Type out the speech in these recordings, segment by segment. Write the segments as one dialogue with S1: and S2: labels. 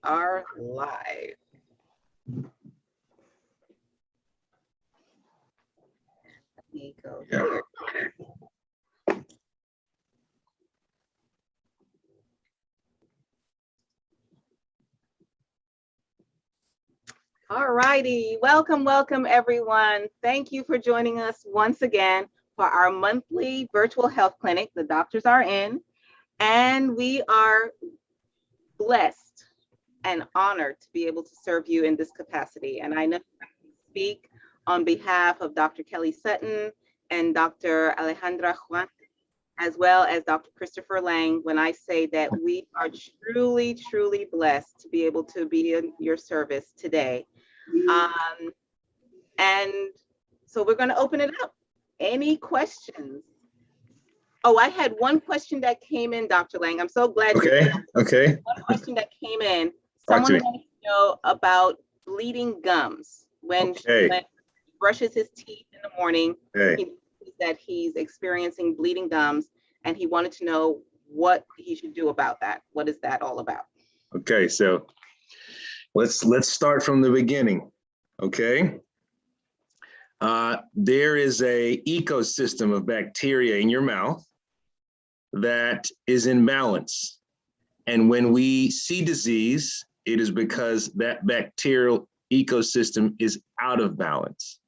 S1: are live. Let me go here. All righty, welcome everyone. Thank you for joining us once again for our monthly virtual health clinic. The doctors are in, and we are blessed and honored to be able to serve you in this capacity. And I know I speak on behalf of Dr. Kelly Sutton and Dr. Alejandra Huante, as well as Dr. Christopher Laing, when I say that we are truly, truly blessed to be able to be in your service today. And so we're going to open it up. Any questions? Oh, I had one question that came in, Dr. Laing. I'm so glad.
S2: Okay.
S1: One question that came in. Someone wanted to know about bleeding gums. When he brushes his teeth in the morning, he knows that he's experiencing bleeding gums, and he wanted to know what he should do about that. What is that all about?
S2: Okay, so let's start from the beginning. Okay. There is a ecosystem of bacteria in your mouth that is in balance. And when we see disease, it is because that bacterial ecosystem is out of balance.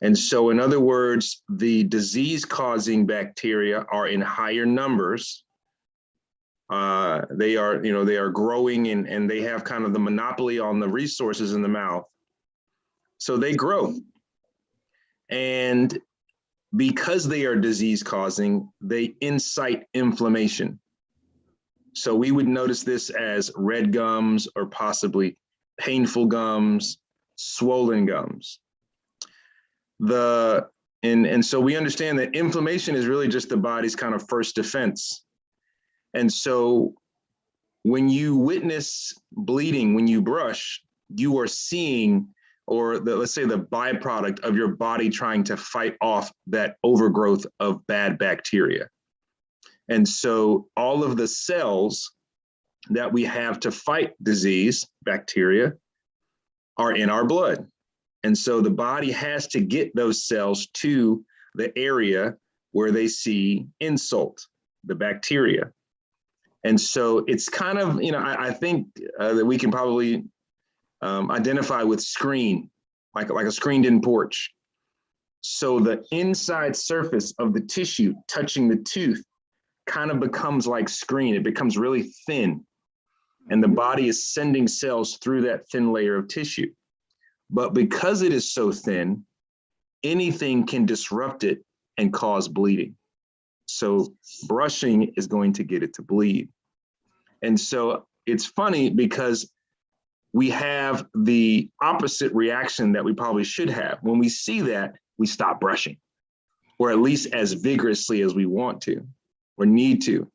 S2: And so, in other words, the disease-causing bacteria are in higher numbers. They are growing, and they have kind of the monopoly on the resources in the mouth. So they grow. And because they are disease-causing, they incite inflammation. So we would notice this as red gums, or possibly painful gums, swollen gums. And so we understand that inflammation is really just the body's kind of first defense. And so when you witness bleeding, when you brush, you are seeing, or let's say the byproduct of your body trying to fight off that overgrowth of bad bacteria. And so all of the cells that we have to fight disease, bacteria, are in our blood. And so the body has to get those cells to the area where they see insult, the bacteria. And so it's kind of, I think that we can probably identify with screen, like a screened-in porch. So the inside surface of the tissue touching the tooth kind of becomes like screen. It becomes really thin, and the body is sending cells through that thin layer of tissue. But because it is so thin, anything can disrupt it and cause bleeding. So brushing is going to get it to bleed. And so it's funny because we have the opposite reaction that we probably should have. When we see that, we stop brushing, or at least as vigorously as we want to or need to.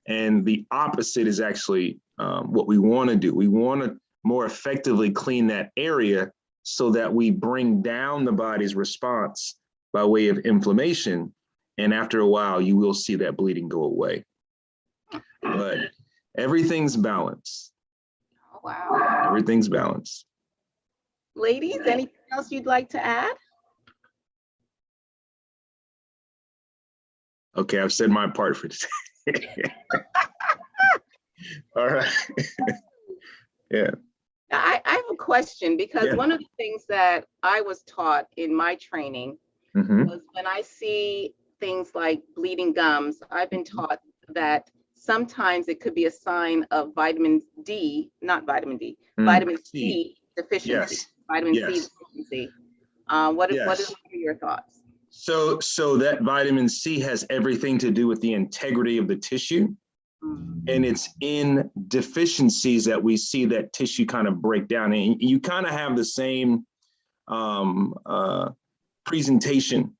S2: And the opposite is actually what we want to do. We want to more effectively clean that area so that we bring down the body's response by way of inflammation. And after a while, you will see that bleeding go away. But everything's balanced.
S1: Oh, wow.
S2: Everything's balanced.
S1: Ladies, anything else you'd like to add?
S2: Okay, I've said my part for today. All right. Yeah.
S1: I have a question, because one of the things that I was taught in my training was when I see things like bleeding gums, I've been taught that sometimes it could be a sign of vitamin D, not vitamin D, vitamin C deficiency.
S2: Yes.
S1: Vitamin C deficiency. What are your thoughts?
S2: So that vitamin C has everything to do with the integrity of the tissue. And it's in deficiencies that we see that tissue kind of break down. And you kind of have the same presentation.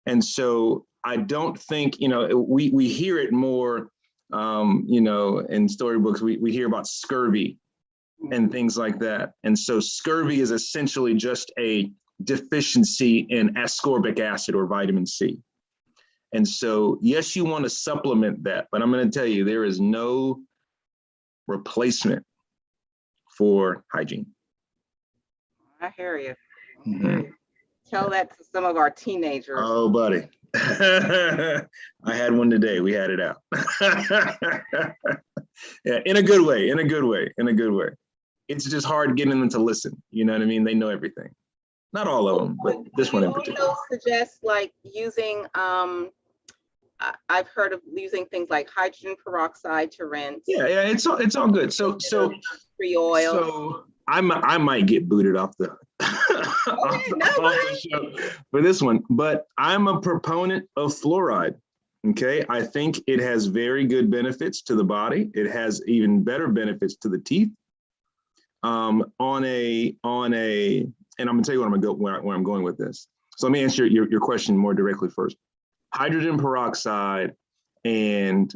S2: And so I don't think, we hear it more, in storybooks, we hear about scurvy and things like that. And so scurvy is essentially just a deficiency in ascorbic acid or vitamin C. And so, yes, you want to supplement that, but I'm going to tell you, there is no replacement for hygiene.
S1: I hear you.
S2: Mhm.
S1: Tell that to some of our teenagers.
S2: Oh, buddy. I had one today. We had it out. Yeah, in a good way, in a good way, in a good way. It's just hard getting them to listen. You know what I mean? They know everything. Not all of them, but this one in particular.
S1: Also suggest like using, I've heard of using things like hydrogen peroxide to rinse.
S2: Yeah, it's all good. So
S1: free oil.
S2: So I might get booted off the, off the show for this one, but I'm a proponent of fluoride. Okay, I think it has very good benefits to the body. It has even better benefits to the teeth. And I'm gonna tell you where I'm going with this. So let me answer your question more directly first. Hydrogen peroxide and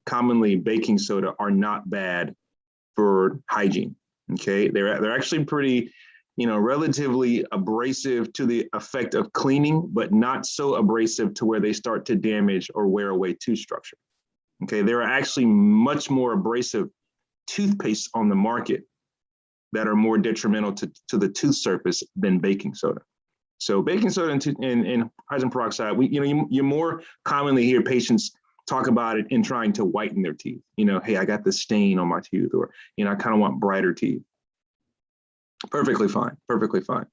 S2: commonly baking soda are not bad for hygiene. Okay, they're actually pretty, relatively abrasive to the effect of cleaning, but not so abrasive to where they start to damage or wear away tooth structure. Okay, there are actually much more abrasive toothpaste on the market that are more detrimental to the tooth surface than baking soda. So baking soda and hydrogen peroxide, you more commonly hear patients talk about it in trying to whiten their teeth. Hey, I got this stain on my tooth, or, I kind of want brighter teeth. Perfectly fine, perfectly fine.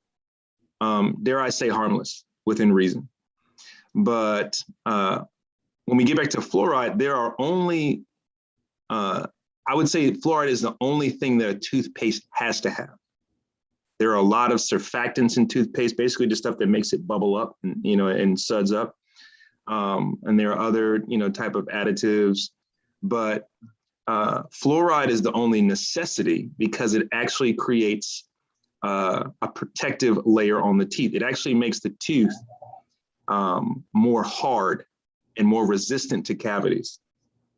S2: Dare I say harmless within reason. But when we get back to fluoride, there are only, I would say fluoride is the only thing that a toothpaste has to have. There are a lot of surfactants in toothpaste, basically just stuff that makes it bubble up and, and suds up. And there are other, type of additives, but fluoride is the only necessity because it actually creates a protective layer on the teeth. It actually makes the tooth more hard and more resistant to cavities.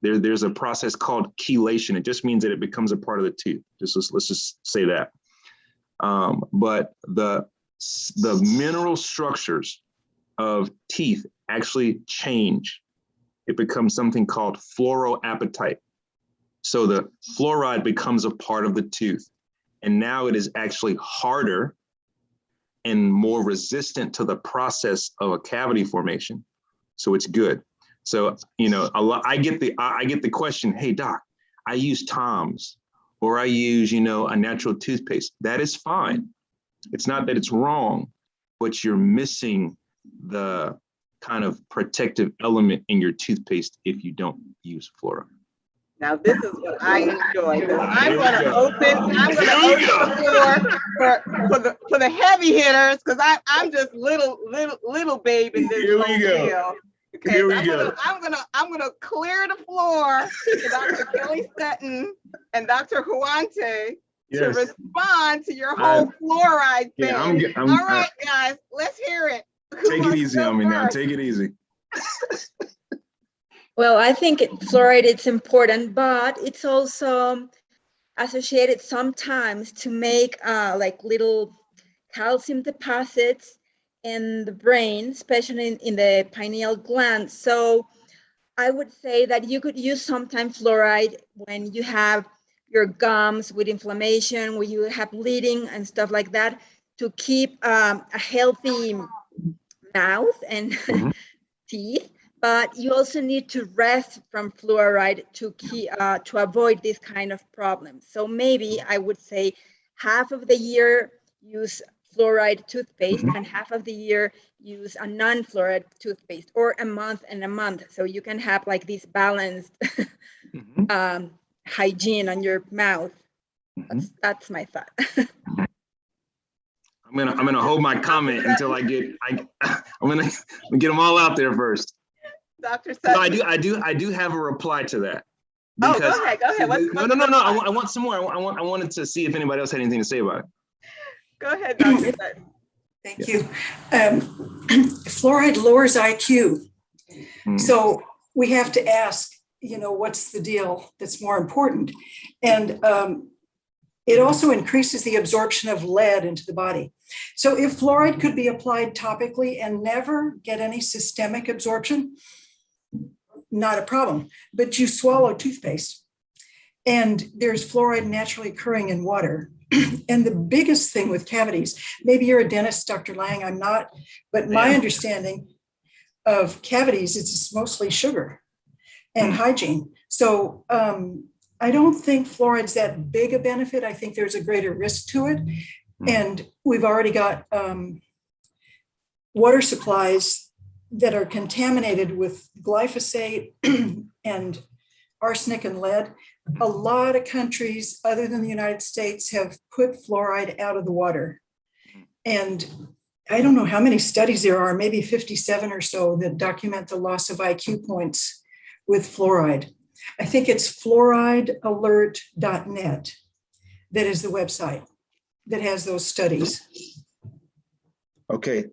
S2: There's a process called chelation. It just means that it becomes a part of the tooth. Let's just say that. But the mineral structures of teeth actually change. It becomes something called fluoroapatite. So the fluoride becomes a part of the tooth. And now it is actually harder and more resistant to the process of a cavity formation. So it's good. So, I get the question, hey, doc, I use Tom's or I use, a natural toothpaste. That is fine. It's not that it's wrong, but you're missing the kind of protective element in your toothpaste if you don't use fluoride.
S1: Now this is what I enjoy, because I'm gonna open the floor for the heavy hitters, because I'm just little babe in this whole deal. Okay,
S2: Here we go.
S1: I'm gonna clear the floor to Dr. Kelly Sutton and Dr. Huante to respond to your whole fluoride thing.
S2: Yeah,
S1: all right, guys, let's hear it.
S2: Take it easy on me now. Take it easy.
S3: Well, I think fluoride is important, but it's also associated sometimes to make like little calcium deposits in the brain, especially in the pineal gland. So I would say that you could use sometimes fluoride when you have your gums with inflammation, where you have bleeding and stuff like that, to keep a healthy mouth and teeth. But you also need to rest from fluoride to avoid this kind of problems. So maybe I would say half of the year use fluoride toothpaste and half of the year use a non-fluoride toothpaste, or a month and a month. So you can have like this balanced hygiene on your mouth. That's my thought.
S2: I'm gonna hold my comment until I'm gonna get them all out there first.
S1: Dr. Sutton.
S2: No, I do have a reply to that.
S1: Oh, go ahead.
S2: No. I want some more. I wanted to see if anybody else had anything to say about it.
S1: Go ahead, Dr. Sutton.
S4: Thank you. Fluoride lowers IQ. So we have to ask, what's the deal that's more important? And it also increases the absorption of lead into the body. So if fluoride could be applied topically and never get any systemic absorption, not a problem. But you swallow toothpaste. And there's fluoride naturally occurring in water. And the biggest thing with cavities, maybe you're a dentist, Dr. Laing, I'm not, but my understanding of cavities, it's mostly sugar and hygiene. So I don't think fluoride's that big a benefit. I think there's a greater risk to it. And we've already got water supplies that are contaminated with glyphosate and arsenic and lead. A lot of countries other than the United States have put fluoride out of the water. And I don't know how many studies there are, maybe 57 or so, that document the loss of IQ points with fluoride. I think it's fluoridealert.net that is the website that has those studies.
S2: Okay.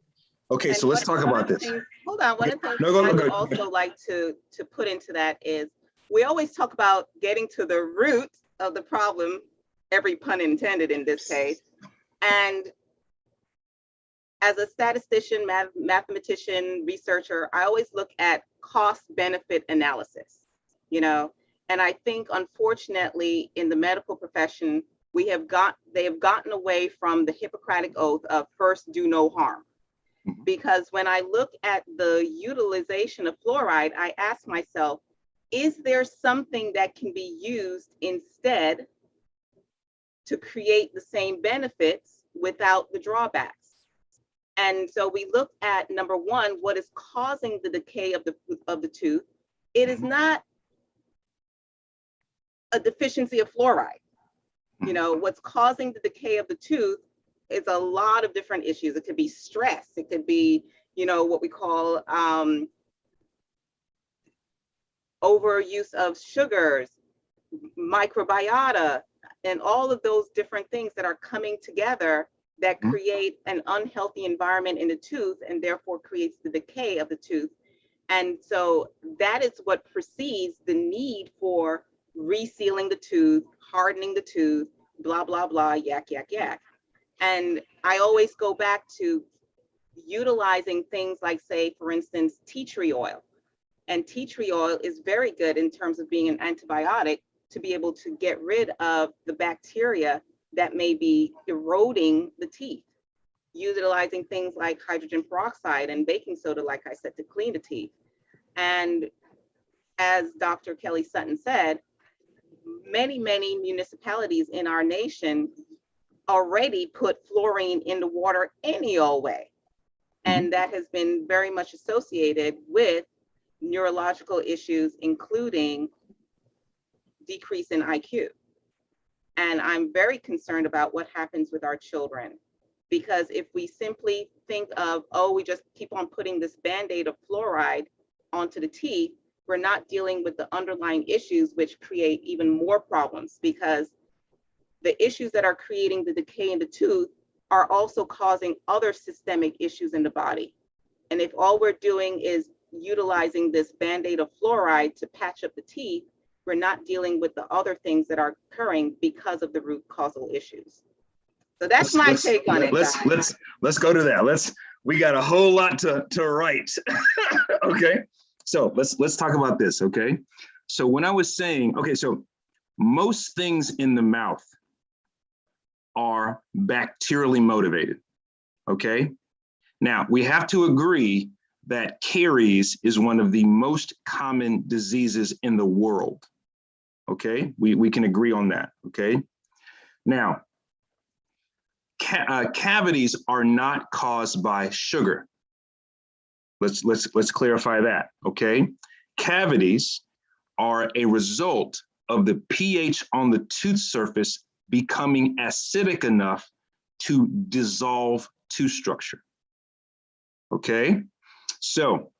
S2: Okay, so let's talk about this.
S1: Hold on, one of the things I would also like to put into that is, we always talk about getting to the root of the problem, every pun intended in this case. And as a statistician, mathematician, researcher, I always look at cost benefit analysis, you know, and I think unfortunately in the medical profession, they have gotten away from the Hippocratic oath of first do no harm. Because when I look at the utilization of fluoride, I ask myself, is there something that can be used instead to create the same benefits without the drawbacks? And so we look at, number one, what is causing the decay of the tooth. It is not a deficiency of fluoride. You know, what's causing the decay of the tooth is a lot of different issues. It could be stress. It could be, you know, what we call overuse of sugars, microbiota, and all of those different things that are coming together that create an unhealthy environment in the tooth and therefore creates the decay of the tooth. And so that is what precedes the need for resealing the tooth, hardening the tooth, blah, blah, blah, yak, yak, yak. And I always go back to utilizing things like, say, for instance, tea tree oil. And tea tree oil is very good in terms of being an antibiotic to be able to get rid of the bacteria that may be eroding the teeth, utilizing things like hydrogen peroxide and baking soda, like I said, to clean the teeth. And as Dr. Kelly Sutton said, many municipalities in our nation already put fluorine in the water any old way. And that has been very much associated with neurological issues, including decrease in IQ. And I'm very concerned about what happens with our children, because if we simply think of, oh, we just keep on putting this Band-Aid of fluoride onto the teeth, we're not dealing with the underlying issues which create even more problems, because the issues that are creating the decay in the tooth are also causing other systemic issues in the body. And if all we're doing is utilizing this Band-Aid of fluoride to patch up the teeth, we're not dealing with the other things that are occurring because of the root causal issues. So that's my take on it.
S2: Let's go to that. We got a whole lot to write. Okay, so let's talk about this. Okay, so when I was saying, okay, so most things in the mouth are bacterially motivated. Okay, now we have to agree that caries is one of the most common diseases in the world. Okay, we can agree on that. Okay, now cavities are not caused by sugar. Let's clarify that. Okay, cavities are a result of the pH on the tooth surface becoming acidic enough to dissolve tooth structure. Okay, so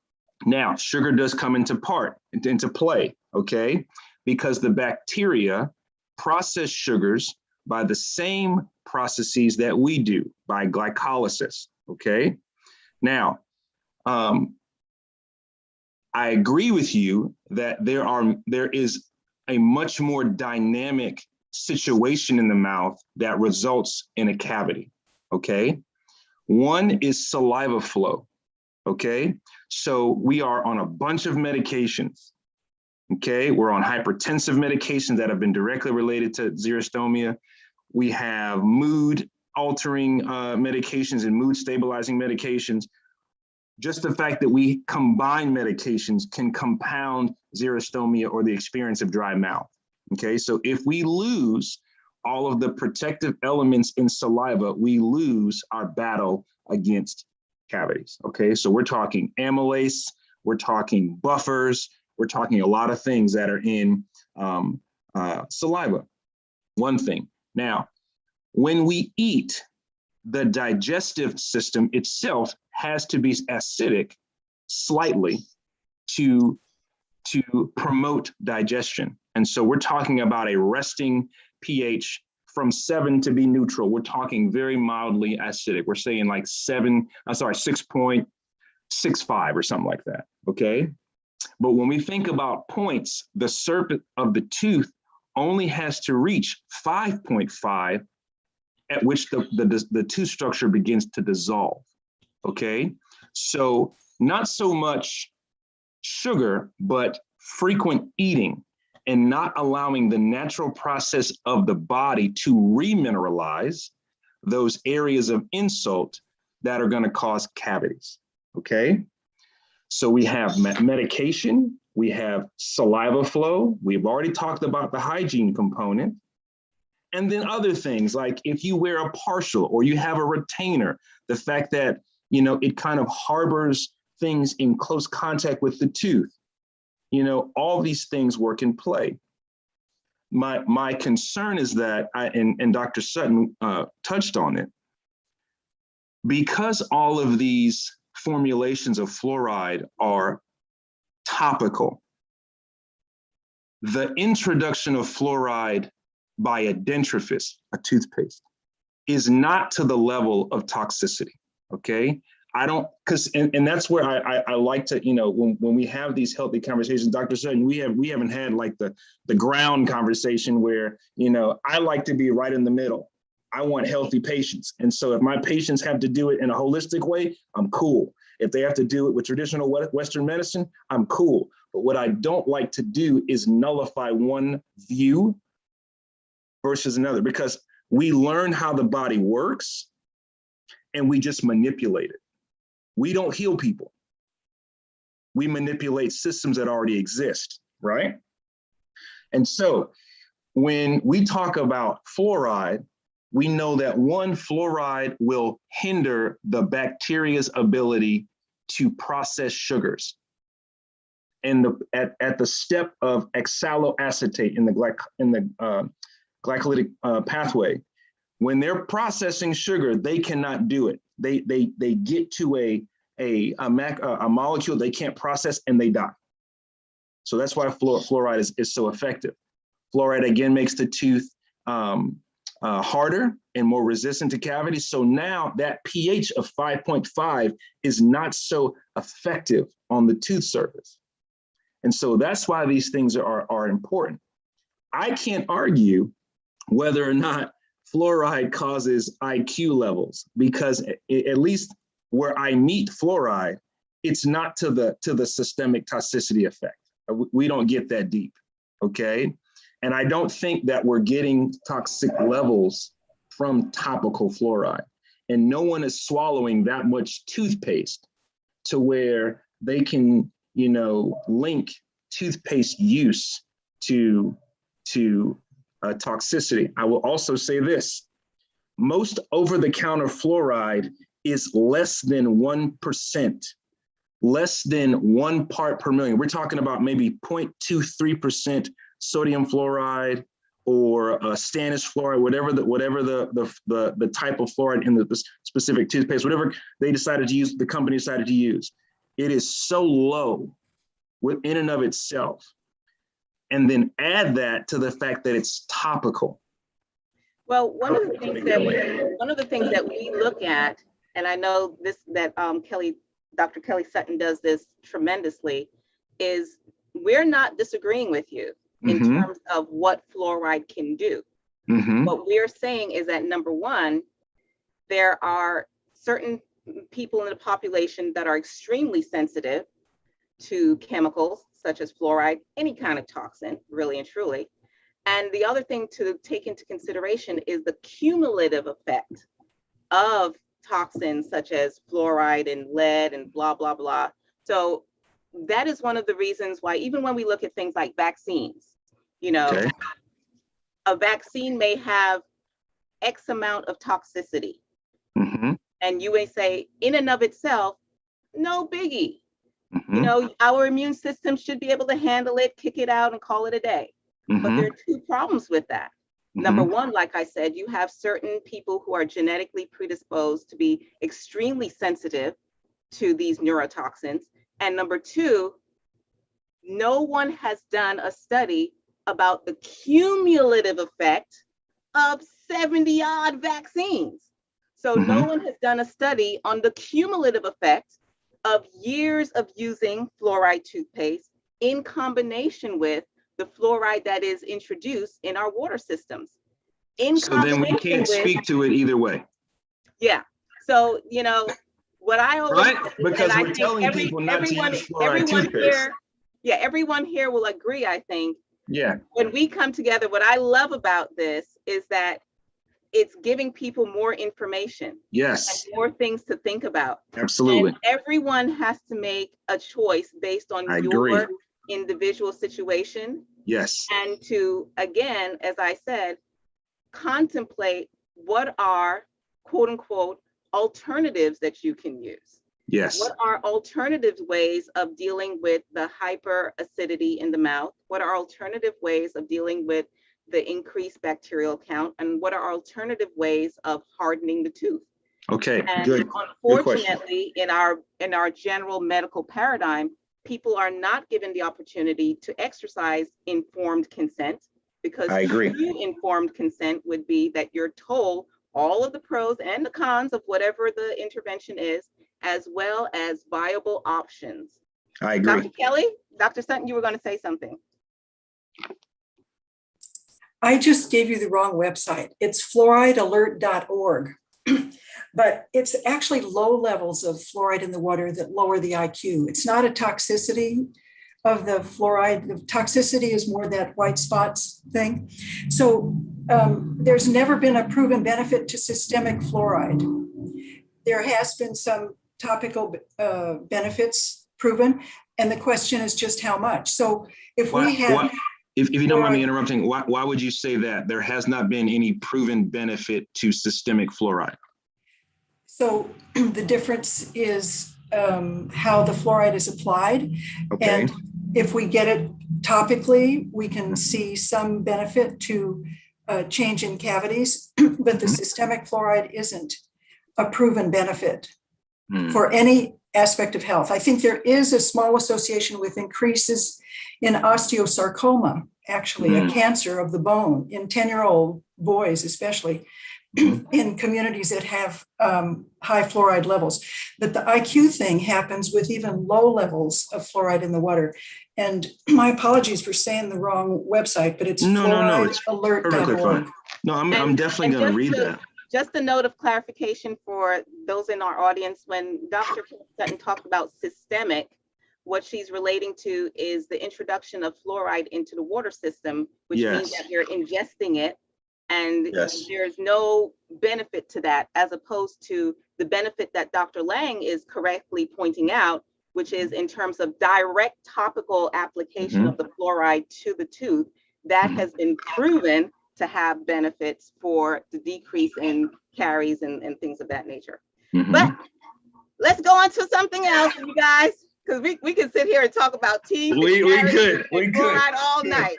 S2: now sugar does come into play. Okay, because the bacteria process sugars by the same processes that we do, by glycolysis. Okay, now I agree with you that there is a much more dynamic situation in the mouth that results in a cavity. Okay, one is saliva flow. Okay, so we are on a bunch of medications Okay, we're on hypertensive medications that have been directly related to xerostomia. We have mood altering medications and mood stabilizing medications. Just the fact that we combine medications can compound xerostomia or the experience of dry mouth. Okay, so if we lose all of the protective elements in saliva, we lose our battle against cavities. Okay, so we're talking amylase, we're talking buffers, we're talking a lot of things that are in saliva. One thing. Now, when we eat, the digestive system itself has to be acidic slightly to promote digestion. And so we're talking about a resting pH from 7 to be neutral. We're talking very mildly acidic. We're saying like 6.65 or something like that, okay? But when we think about points, the surface of the tooth only has to reach 5.5, at which the tooth structure begins to dissolve, okay? So not so much sugar, but frequent eating and not allowing the natural process of the body to remineralize those areas of insult that are going to cause cavities, okay? So we have medication, we have saliva flow, we've already talked about the hygiene component, and then other things like if you wear a partial or you have a retainer, the fact that, you know, it kind of harbors things in close contact with the tooth, you know, all these things work in play. My concern is that, and Dr. Sutton touched on it, because all of these formulations of fluoride are topical, the introduction of fluoride by a dentifrice, a toothpaste, is not to the level of toxicity, okay? I don't, and that's where I like to, you know, when we have these healthy conversations, Dr. Sutton, we haven't had like the ground conversation where, you know, I like to be right in the middle. I want healthy patients. And so if my patients have to do it in a holistic way, I'm cool. If they have to do it with traditional Western medicine, I'm cool. But what I don't like to do is nullify one view versus another, because we learn how the body works and we just manipulate it. We don't heal people. We manipulate systems that already exist, right? And so when we talk about fluoride, we know that one, fluoride will hinder the bacteria's ability to process sugars. And at the step of oxaloacetate in the glycolytic pathway, when they're processing sugar, they cannot do it. They get to a molecule they can't process and they die. So that's why fluoride is so effective. Fluoride again makes the tooth harder and more resistant to cavities. So now that pH of 5.5 is not so effective on the tooth surface. And so that's why these things are important. I can't argue whether or not fluoride causes IQ levels, because at least where I meet fluoride, it's not to the systemic toxicity effect. We don't get that deep, okay? And I don't think that we're getting toxic levels from topical fluoride. And no one is swallowing that much toothpaste to where they can, you know, link toothpaste use to toxicity. I will also say this: most over-the-counter fluoride is less than 1%, less than 1 part per million. We're talking about maybe 0.23% sodium fluoride or stannous fluoride, whatever the type of fluoride in the specific toothpaste, whatever they decided to use, the company decided to use. It is so low within and of itself. And then add that to the fact that it's topical.
S1: Well, one of the things that we look at, and I know Dr. Kelly Sutton does this tremendously, is we're not disagreeing with you in terms of what fluoride can do. What we're saying is that, number one, there are certain people in the population that are extremely sensitive to chemicals, such as fluoride, any kind of toxin, really and truly. And the other thing to take into consideration is the cumulative effect of toxins such as fluoride and lead and blah, blah, blah. So that is one of the reasons why, even when we look at things like vaccines, you know,
S2: Okay.
S1: a vaccine may have X amount of toxicity.
S2: Mm-hmm.
S1: And you may say, in and of itself, no biggie.
S2: Mm-hmm.
S1: You know, our immune system should be able to handle it, kick it out, and call it a day.
S2: Mm-hmm.
S1: But there are two problems with that.
S2: Mm-hmm.
S1: Number one, like I said, you have certain people who are genetically predisposed to be extremely sensitive to these neurotoxins. And number two, no one has done a study about the cumulative effect of 70 odd vaccines. So
S2: Mm-hmm.
S1: no one has done a study on the cumulative effect of years of using fluoride toothpaste in combination with the fluoride that is introduced in our water systems.
S2: So then we can't speak to it either way.
S1: Yeah. So, you know, what I always
S2: right?
S1: say,
S2: Because
S1: and
S2: we're telling people not to use fluoride
S1: everyone
S2: toothpaste.
S1: here, yeah, everyone here will agree, I think.
S2: Yeah.
S1: When we come together, what I love about this is that it's giving people more information.
S2: Yes.
S1: And more things to think about.
S2: Absolutely.
S1: And everyone has to make a choice based on your individual situation.
S2: Yes.
S1: And to, again, as I said, contemplate what are, quote unquote, alternatives that you can use.
S2: Yes.
S1: What are alternative ways of dealing with the hyperacidity in the mouth? What are alternative ways of dealing with the increased bacterial count? And what are alternative ways of hardening the tooth?
S2: Okay,
S1: and
S2: good.
S1: Unfortunately, in our general medical paradigm, people are not given the opportunity to exercise informed consent, because
S2: I agree.
S1: true informed consent would be that you're told all of the pros and the cons of whatever the intervention is, as well as viable options.
S2: I agree.
S1: Dr. Kelly, Dr. Sutton, you were going to say something.
S4: I just gave you the wrong website. It's fluoridealert.org. But it's actually low levels of fluoride in the water that lower the IQ. It's not a toxicity of the fluoride. The toxicity is more that white spots thing. So there's never been a proven benefit to systemic fluoride. There has been some topical benefits proven, and the question is just how much. So if we have...
S2: If you don't mind me interrupting, why would you say that there has not been any proven benefit to systemic fluoride?
S4: So the difference is how the fluoride is applied.
S2: Okay.
S4: And if we get it topically, we can see some benefit to change in cavities, but the systemic fluoride isn't a proven benefit for any aspect of health. I think there is a small association with increases in osteosarcoma, actually a cancer of the bone in 10-year-old boys, especially in communities that have high fluoride levels. But the IQ thing happens with even low levels of fluoride in the water. And my apologies for saying the wrong website, but it's fluoridealert.org.
S2: No, I'm definitely going to read that.
S1: Just a note of clarification for those in our audience, when Dr. Sutton talked about systemic, what she's relating to is the introduction of fluoride into the water system, which means that you're ingesting it, and there's no benefit to that, as opposed to the benefit that Dr. Laing is correctly pointing out, which is in terms of direct topical application of the fluoride to the tooth, that has been proven to have benefits for the decrease in caries and things of that nature. But let's go on to something else, you guys, because we can sit here and talk about teeth and fluoride all night.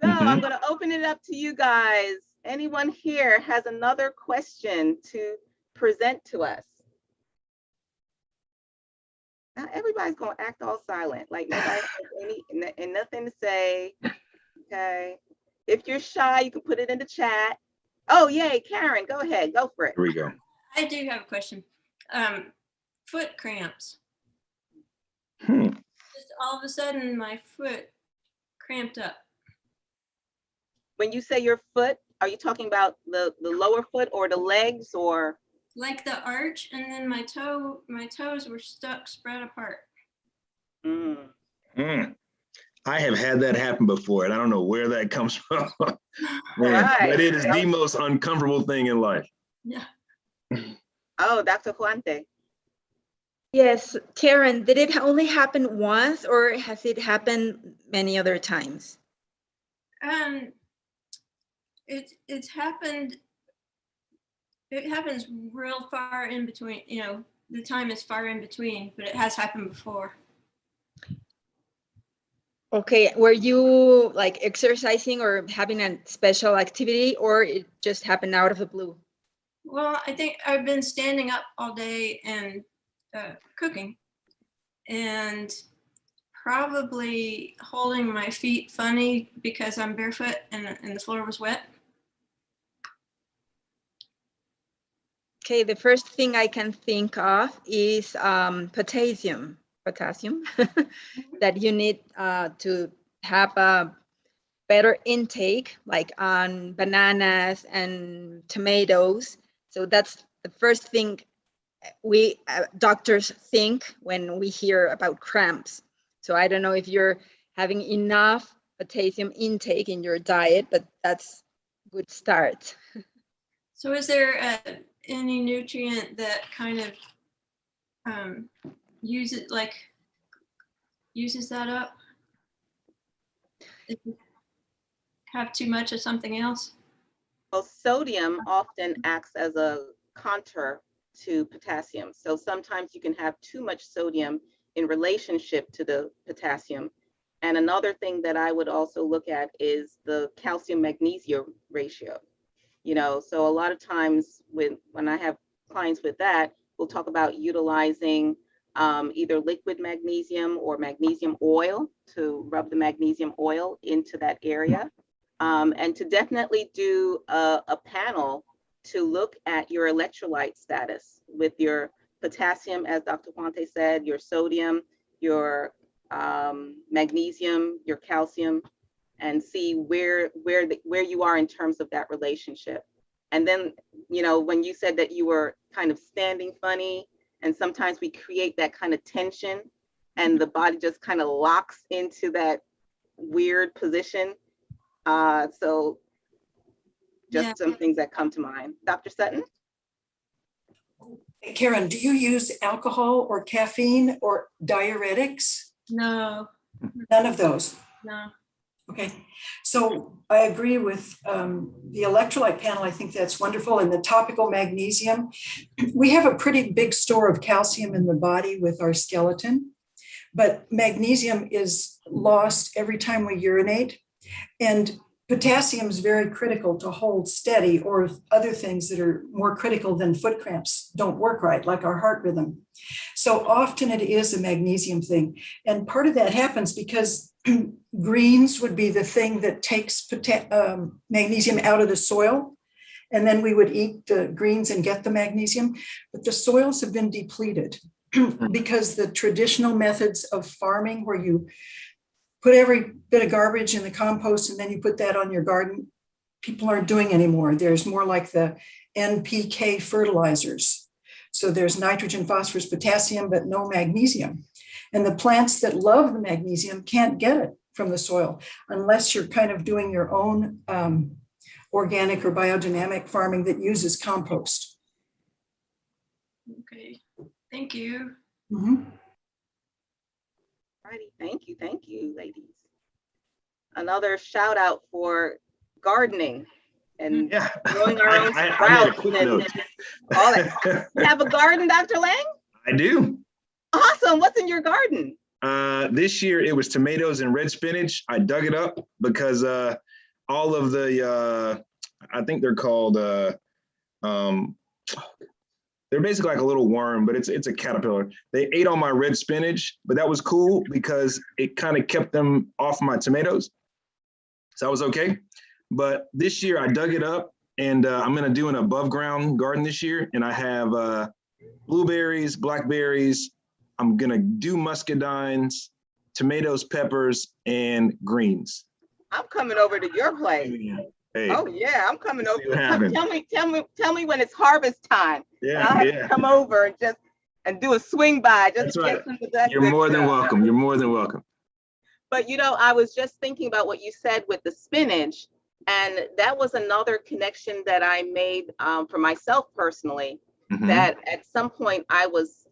S1: So I'm going to open it up to you guys. Anyone here has another question to present to us? Now everybody's going to act all silent, like nobody has nothing to say. Okay. If you're shy, you can put it in the chat. Oh, yay, Karen, go ahead. Go for it.
S2: Here we go.
S5: I do have a question. Foot cramps. Just all of a sudden, my foot cramped up.
S1: When you say your foot, are you talking about the lower foot or the legs, or?
S5: Like the arch, and then my toes were stuck, spread apart.
S2: I have had that happen before, and I don't know where that comes from. Man,
S1: Right.
S2: but it is the most uncomfortable thing in life.
S5: Yeah.
S1: Oh, Dr. Huante.
S3: Yes, Karen, did it only happen once or has it happened many other times?
S5: It's happened. It happens real far in between. You know, the time is far in between, but it has happened before.
S3: Okay, were you like exercising or having a special activity, or it just happened out of the blue?
S5: Well, I think I've been standing up all day and cooking, and probably holding my feet funny because I'm barefoot and the floor was wet.
S3: Okay, the first thing I can think of is potassium that you need to have a better intake, like on bananas and tomatoes. So that's the first thing we doctors think when we hear about cramps. So I don't know if you're having enough potassium intake in your diet, but that's a good start.
S5: So is there any nutrient that kind of uses that up? If you have too much of something else?
S1: Well, sodium often acts as a counter to potassium. So sometimes you can have too much sodium in relationship to the potassium. And another thing that I would also look at is the calcium magnesium ratio. You know, so a lot of times when I have clients with that, we'll talk about utilizing either liquid magnesium or magnesium oil to rub the magnesium oil into that area. And to definitely do a panel to look at your electrolyte status with your potassium, as Dr. Huante said, your sodium, your magnesium, your calcium, and see where you are in terms of that relationship. And then, you know, when you said that you were kind of standing funny, and sometimes we create that kind of tension and the body just kind of locks into that weird position. So just some things that come to mind. Dr. Sutton?
S4: Karen, do you use alcohol or caffeine or diuretics?
S5: No.
S4: None of those.
S5: No.
S4: Okay, so I agree with the electrolyte panel. I think that's wonderful. And the topical magnesium, we have a pretty big store of calcium in the body with our skeleton, but magnesium is lost every time we urinate. And potassium is very critical to hold steady, or other things that are more critical than foot cramps don't work right, like our heart rhythm. So often it is a magnesium thing. And part of that happens because greens would be the thing that takes magnesium out of the soil. And then we would eat the greens and get the magnesium. But the soils have been depleted because the traditional methods of farming, where you put every bit of garbage in the compost and then you put that on your garden, people aren't doing anymore. There's more like the NPK fertilizers. So there's nitrogen, phosphorus, potassium, but no magnesium. And the plants that love the magnesium can't get it from the soil unless you're kind of doing your own organic or biodynamic farming that uses compost.
S5: Okay, thank you.
S4: Mm-hmm.
S1: Alrighty, thank you, ladies. Another shout out for gardening and growing our own sprouts and all that. You have a garden, Dr. Laing?
S2: I do.
S1: Awesome. What's in your garden?
S2: This year it was tomatoes and red spinach. I dug it up because all of the I think they're called they're basically like a little worm, but it's a caterpillar. They ate all my red spinach, but that was cool because it kind of kept them off my tomatoes. So that was okay. But this year I dug it up, and I'm gonna do an above ground garden this year. And I have blueberries, blackberries. I'm gonna do muscadines, tomatoes, peppers, and greens.
S1: I'm coming over to your place.
S2: Hey,
S1: oh yeah, I'm coming over.
S2: Tell me
S1: when it's harvest time.
S2: Yeah,
S1: I'll have to come over and just and do a swing by. Just
S2: That's right.
S1: get some of that
S2: You're
S1: good
S2: more than
S1: stuff.
S2: welcome. You're more than welcome.
S1: But, you know, I was just thinking about what you said with the spinach, and that was another connection that I made for myself personally, that at some point I was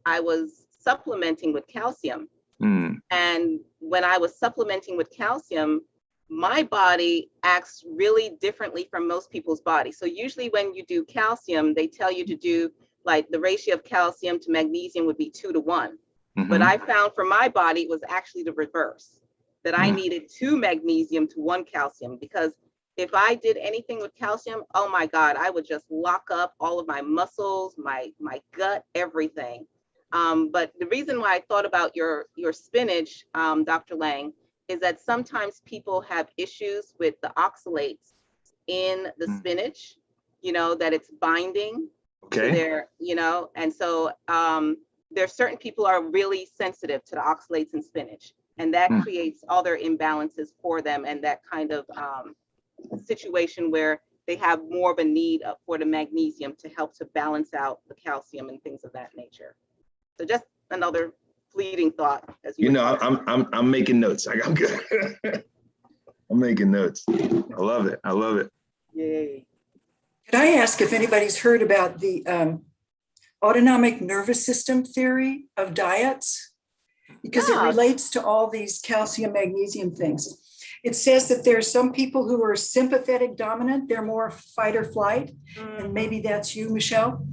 S1: supplementing with calcium. And when I was supplementing with calcium, my body acts really differently from most people's bodies. So usually when you do calcium, they tell you to do like the ratio of calcium to magnesium would be 2 to 1. But I found for my body, it was actually the reverse, that I needed 2 magnesium to 1 calcium, because if I did anything with calcium, oh my God, I would just lock up all of my muscles, my gut, everything. But the reason why I thought about your spinach, Dr. Laing, is that sometimes people have issues with the oxalates in the spinach, you know, that it's binding to their, you know, and so there's certain people are really sensitive to the oxalates in spinach, and that creates other imbalances for them, and that kind of situation where they have more of a need for the magnesium to help to balance out the calcium and things of that nature. So just another fleeting thought. As you
S2: know, I'm making notes. I'm good. I'm making notes. I love it. I love it.
S1: Yay.
S4: Could I ask if anybody's heard about the autonomic nervous system theory of diets? Because it relates to all these calcium, magnesium things. It says that there's some people who are sympathetic dominant, they're more fight or flight, and maybe that's you, Michelle.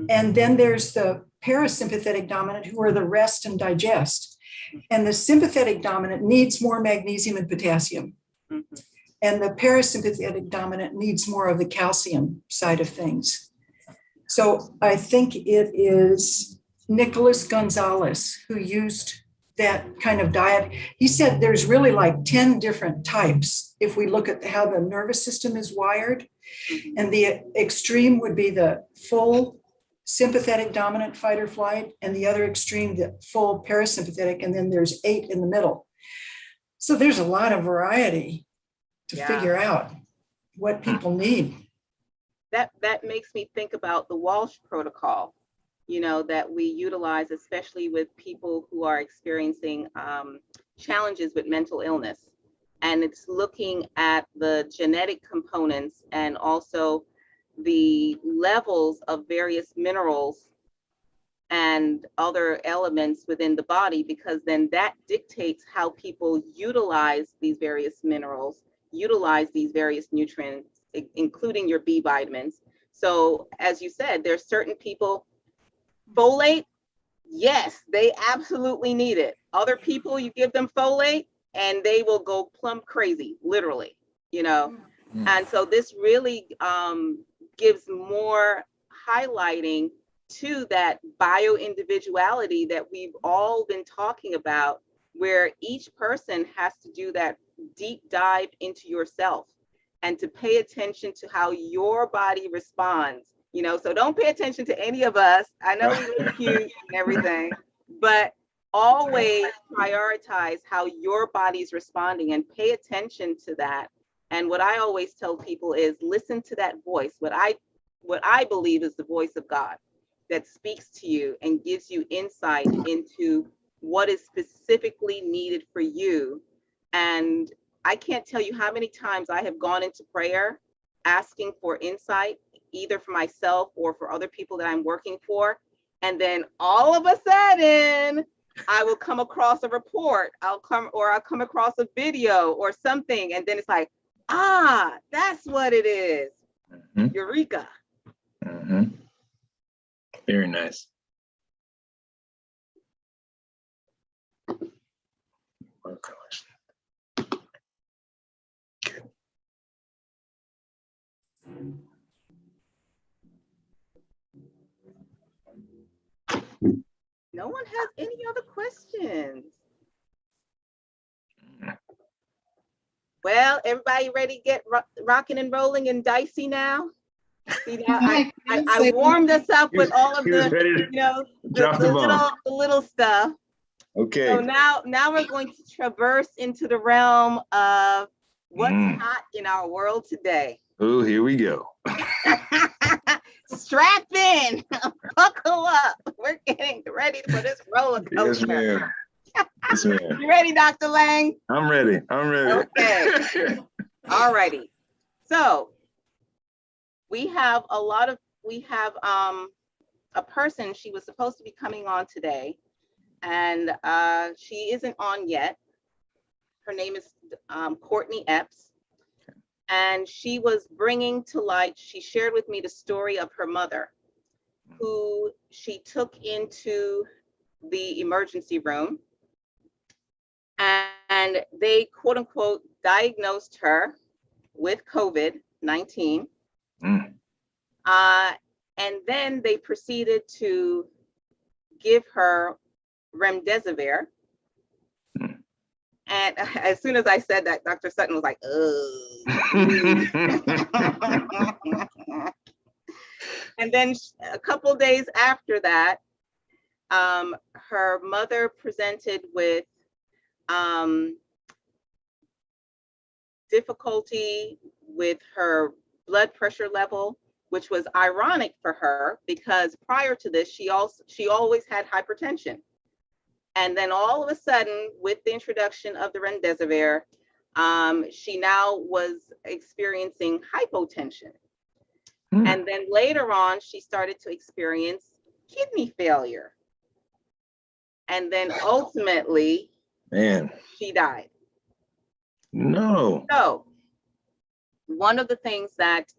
S4: And then there's the parasympathetic dominant, who are the rest and digest. And the sympathetic dominant needs more magnesium and potassium. And the parasympathetic dominant needs more of the calcium side of things. So I think it is Nicholas Gonzalez who used that kind of diet. He said there's really like 10 different types if we look at how the nervous system is wired. And the extreme would be the full sympathetic dominant fight or flight, and the other extreme, the full parasympathetic, and then there's 8 in the middle. So there's a lot of variety to figure out what people need.
S1: That makes me think about the Walsh Protocol, you know, that we utilize, especially with people who are experiencing challenges with mental illness. And it's looking at the genetic components and also the levels of various minerals and other elements within the body, because then that dictates how people utilize these various minerals, utilize these various nutrients, including your B vitamins. So as you said, there's certain people, folate, yes, they absolutely need it. Other people, you give them folate and they will go plumb crazy, literally, you know. And so this really gives more highlighting to that bio-individuality that we've all been talking about, where each person has to do that deep dive into yourself and to pay attention to how your body responds, you know. So don't pay attention to any of us. I know we look cute and everything, but always prioritize how your body's responding and pay attention to that. And what I always tell people is listen to that voice, what I believe is the voice of God that speaks to you and gives you insight into what is specifically needed for you. And I can't tell you how many times I have gone into prayer asking for insight, either for myself or for other people that I'm working for. And then all of a sudden, I will come across a report, I'll come across a video or something. And then it's like, that's what it is. Eureka.
S2: Very nice.
S1: No one has any other questions. Well, everybody ready to get rocking and rolling and dicey now? See, now I warmed us up with all of the, you know, the little stuff.
S2: Okay.
S1: So now we're going to traverse into the realm of what's hot in our world today.
S2: Oh, here we go.
S1: Strap in, buckle up. We're getting ready for this roller
S2: Yes,
S1: coaster.
S2: ma'am. Yes, ma'am.
S1: You ready, Dr. Laing?
S2: I'm ready. I'm ready.
S1: Okay. All righty. So we have a person, she was supposed to be coming on today, and she isn't on yet. Her name is Courtney Epps, and she was bringing to light, she shared with me the story of her mother, who she took into the emergency room, and they quote unquote diagnosed her with COVID-19.
S2: Mm.
S1: And then they proceeded to give her remdesivir.
S2: Mm.
S1: And as soon as I said that, Dr. Sutton was like, oh. And then a couple days after that, her mother presented with difficulty with her blood pressure level, which was ironic for her because prior to this, she always had hypertension. And then all of a sudden, with the introduction of the remdesivir, she now was experiencing hypotension.
S2: Mm.
S1: And then later on, she started to experience kidney failure. And then ultimately,
S2: Man,
S1: she died.
S2: no.
S1: So one of the things that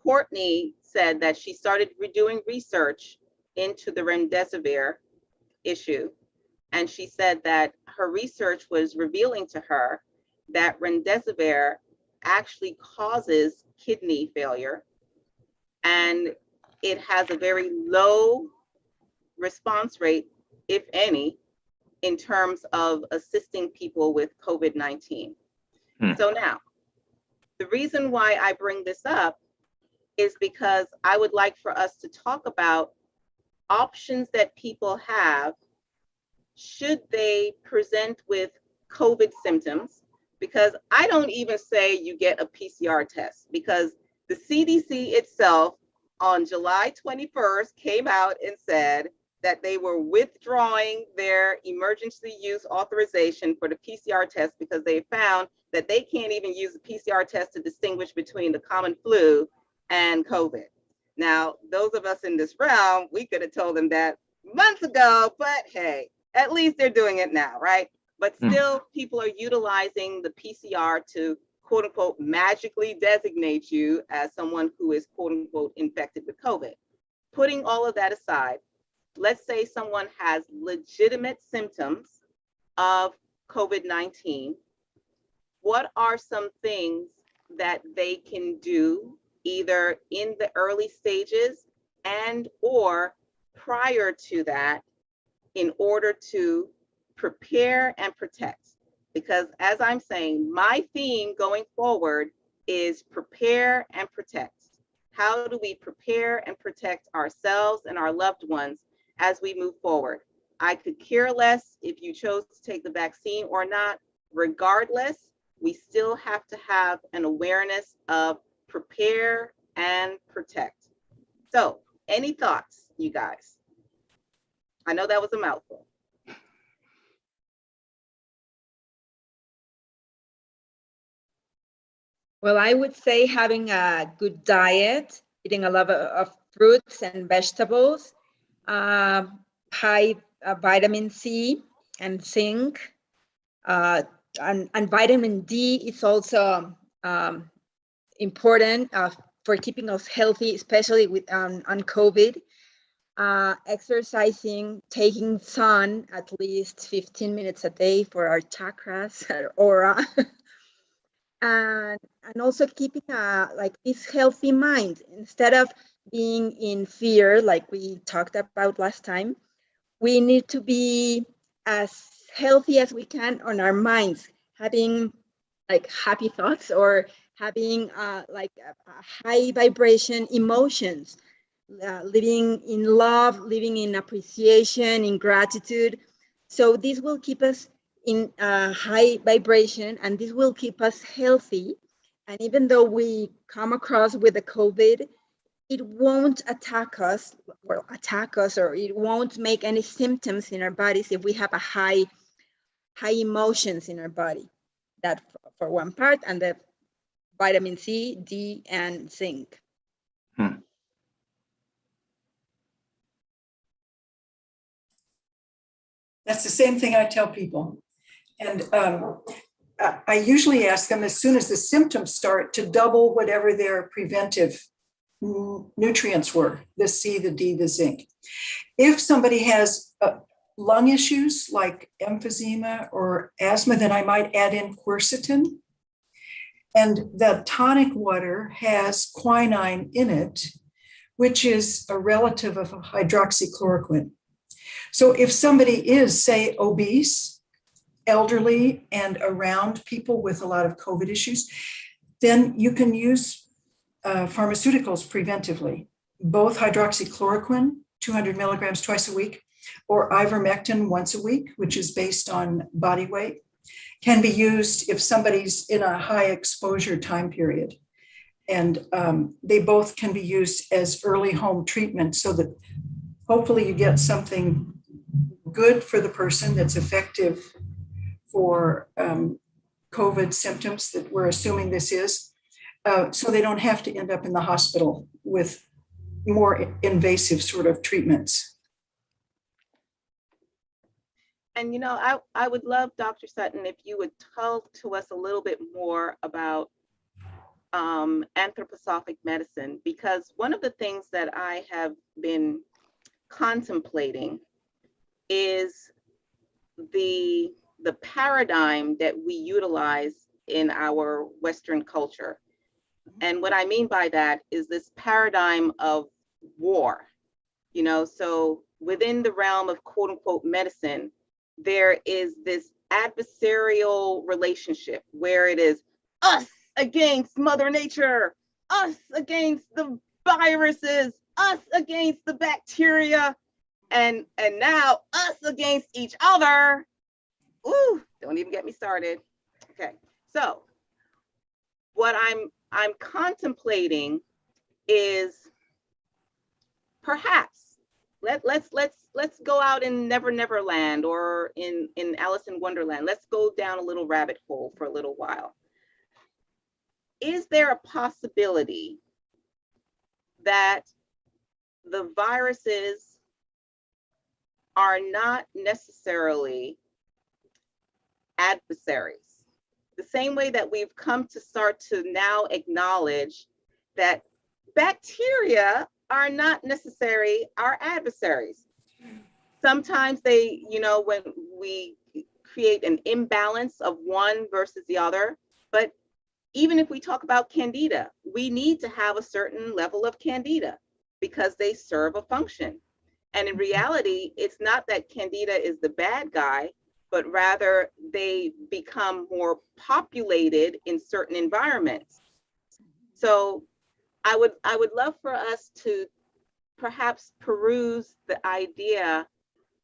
S1: Courtney said that she started doing research into the remdesivir issue. And she said that her research was revealing to her that remdesivir actually causes kidney failure, and it has a very low response rate, if any, in terms of assisting people with COVID-19. So now, the reason why I bring this up is because I would like for us to talk about options that people have should they present with COVID symptoms, because I don't even say you get a PCR test, because the CDC itself on July 21st came out and said that they were withdrawing their emergency use authorization for the PCR test because they found that they can't even use the PCR test to distinguish between the common flu and COVID. Now, those of us in this realm, we could have told them that months ago, but hey, at least they're doing it now, right? But still, people are utilizing the PCR to quote unquote magically designate you as someone who is quote unquote infected with COVID. Putting all of that aside, let's say someone has legitimate symptoms of COVID-19. What are some things that they can do either in the early stages and or prior to that in order to prepare and protect? Because as I'm saying, my theme going forward is prepare and protect. How do we prepare and protect ourselves and our loved ones as we move forward? I could care less if you chose to take the vaccine or not. Regardless, we still have to have an awareness of prepare and protect. So, any thoughts, you guys? I know that was a mouthful.
S3: Well, I would say having a good diet, eating a lot of fruits and vegetables, high vitamin C and zinc, and vitamin D is also important for keeping us healthy, especially with on COVID. Exercising, taking sun at least 15 minutes a day for our chakras, our aura. and also keeping like this healthy mind instead of being in fear like we talked about last time. We need to be as healthy as we can on our minds, having like happy thoughts or having like a high vibration emotions, living in love, living in appreciation, in gratitude. So this will keep us in high vibration, and this will keep us healthy. And even though we come across with the COVID, it won't attack us, or it won't make any symptoms in our bodies if we have a high emotions in our body. That for one part, and the vitamin C, D, and zinc.
S4: That's the same thing I tell people. And I usually ask them as soon as the symptoms start to double whatever their preventive nutrients were, the C, the D, the zinc. If somebody has lung issues like emphysema or asthma, then I might add in quercetin. And the tonic water has quinine in it, which is a relative of hydroxychloroquine. So if somebody is, say, obese, elderly, and around people with a lot of COVID issues, then you can use pharmaceuticals preventively, both hydroxychloroquine, 200 milligrams twice a week, or ivermectin once a week, which is based on body weight, can be used if somebody's in a high exposure time period. And they both can be used as early home treatment so that hopefully you get something good for the person that's effective for COVID symptoms that we're assuming this is, so they don't have to end up in the hospital with more invasive sort of treatments.
S1: And, you know, I would love, Dr. Sutton, if you would talk to us a little bit more about anthroposophic medicine, because one of the things that I have been contemplating is the paradigm that we utilize in our Western culture. And what I mean by that is this paradigm of war, you know, so within the realm of quote unquote medicine, there is this adversarial relationship where it is us against Mother Nature, us against the viruses, us against the bacteria, and now us against each other. Ooh, don't even get me started. Okay, so what I'm contemplating is perhaps let's go out in Never Land or in Alice in Wonderland. Let's go down a little rabbit hole for a little while. Is there a possibility that the viruses are not necessarily adversaries? The same way that we've come to start to now acknowledge that bacteria are not necessarily our adversaries. Sometimes they, you know, when we create an imbalance of one versus the other, but even if we talk about candida, we need to have a certain level of candida because they serve a function. And in reality, it's not that candida is the bad guy, but rather they become more populated in certain environments. So I would love for us to perhaps peruse the idea